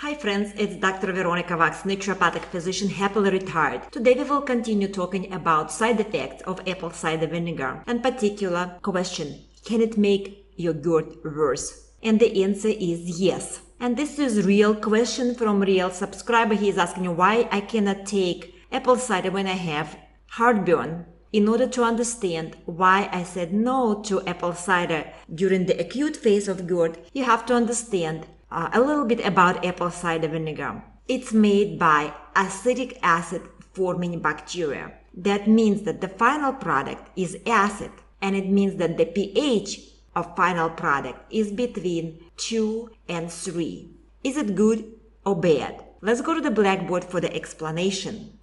Hi friends, it's Dr. Veronica, naturopathic physician, happily retired. Today we will continue talking about side effects of apple cider vinegar. In particular, question, can it make your GERD worse? And the answer is yes. And this is real question from real subscriber. He is asking why I cannot take apple cider when I have heartburn. In order to understand why I said no to apple cider during the acute phase of GERD, you have to understand a little bit about apple cider vinegar. It's made by acetic acid forming bacteria. That means that the final product is acid, and it means that the pH of final product is between 2 and 3. Is it good or bad? Let's go to the blackboard for the explanation.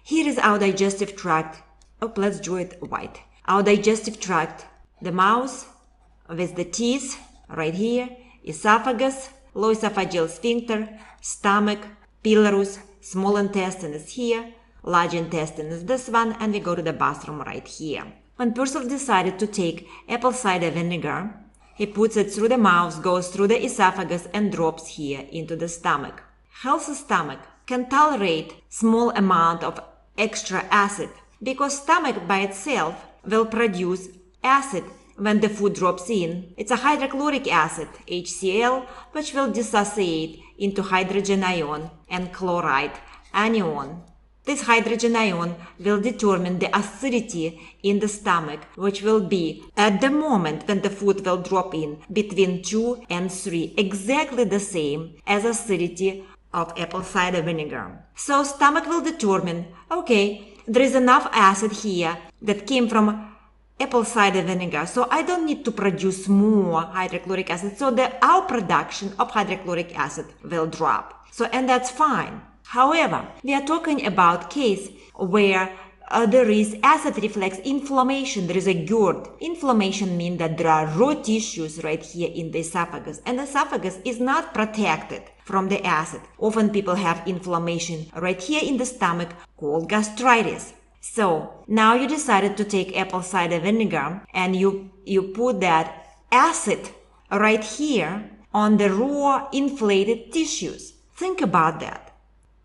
Here is our digestive tract. Let's draw it white. Our digestive tract, the mouth with the teeth right here, esophagus, low esophageal sphincter, stomach, pylorus, small intestine is here, large intestine is this one, and we go to the bathroom right here. When person decided to take apple cider vinegar, he puts it through the mouth, goes through the esophagus, and drops here into the stomach. Healthy stomach can tolerate small amount of extra acid because stomach by itself will produce acid when the food drops in. It's a hydrochloric acid, HCl, which will dissociate into hydrogen ion and chloride anion. This hydrogen ion will determine the acidity in the stomach, which will be, at the moment when the food will drop in, between 2 and 3, exactly the same as acidity of apple cider vinegar. So stomach will determine, okay, there is enough acid here that came from apple cider vinegar, so I don't need to produce more hydrochloric acid, so our production of hydrochloric acid will drop. And that's fine. However, we are talking about case where there is acid reflux inflammation, there is a GERD. Inflammation means that there are raw tissues right here in the esophagus, and the esophagus is not protected from the acid. Often people have inflammation right here in the stomach called gastritis. So now you decided to take apple cider vinegar and you put that acid right here on the raw inflated tissues. Think about that.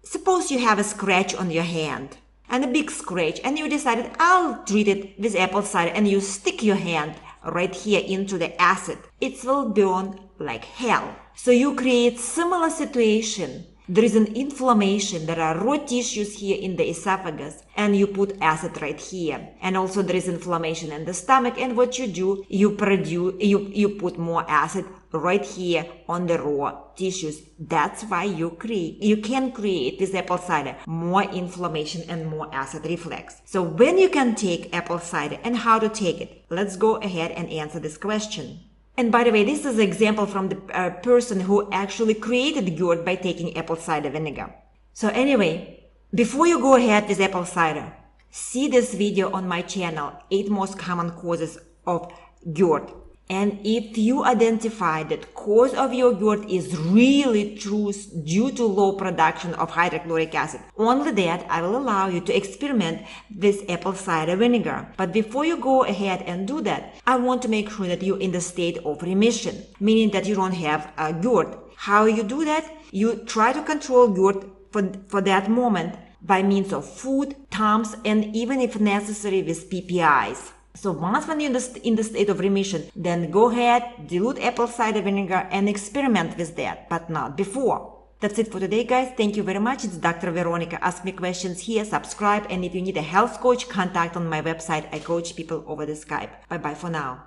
Suppose you have a scratch on your hand and a big scratch, and you decided I'll treat it with apple cider, and you stick your hand right here into the acid. It will burn like hell. So you create similar situation. There is an inflammation, there are raw tissues here in the esophagus, and you put acid right here. And also there is inflammation in the stomach, and what you do, you put more acid right here on the raw tissues. That's why you can create this apple cider more inflammation and more acid reflux. So when you can take apple cider and how to take it, let's go ahead and answer this question. And by the way, this is an example from the person who actually created GERD by taking apple cider vinegar. So anyway, before you go ahead with apple cider, see this video on my channel, 8 most common causes of GERD. And if you identify that cause of your GERD is really true due to low production of hydrochloric acid, only that I will allow you to experiment with apple cider vinegar. But before you go ahead and do that, I want to make sure that you're in the state of remission, meaning that you don't have a GERD. How you do that? You try to control GERD for that moment by means of food, Tums, and even if necessary with PPIs. So once when you're in the state of remission, then go ahead, dilute apple cider vinegar and experiment with that, but not before. That's it for today, guys. Thank you very much. It's Dr. Veronica. Ask me questions here, subscribe, and if you need a health coach, contact on my website. I coach people over the Skype. Bye-bye for now.